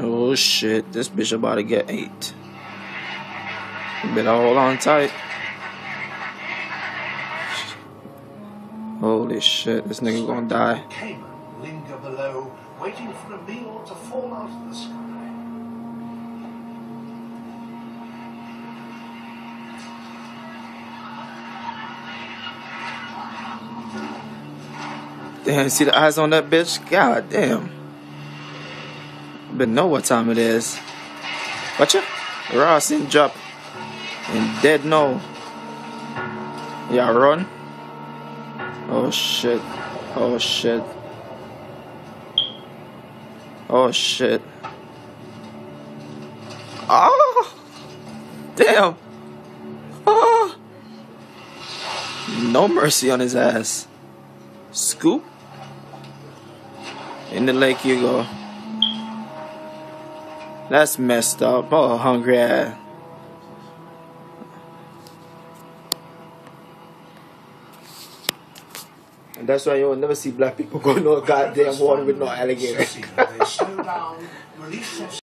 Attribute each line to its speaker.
Speaker 1: Oh shit, this bitch about to get ate. You better hold on tight. Holy shit, this nigga gonna die.
Speaker 2: Cayman linger below, waiting for a meal to fall out of the sky.
Speaker 1: Damn, see the eyes on that bitch? God damn. But know what time it is. Watcha? Ross in drop. And dead no. Yeah, run. Oh shit. Oh shit. Oh shit. Oh! Damn. Oh! No mercy on his ass. Scoop. In the lake you go. That's messed up. Oh, hungry ass. And that's why you will never see black people go no goddamn water with no alligator.
Speaker 2: They slow down, release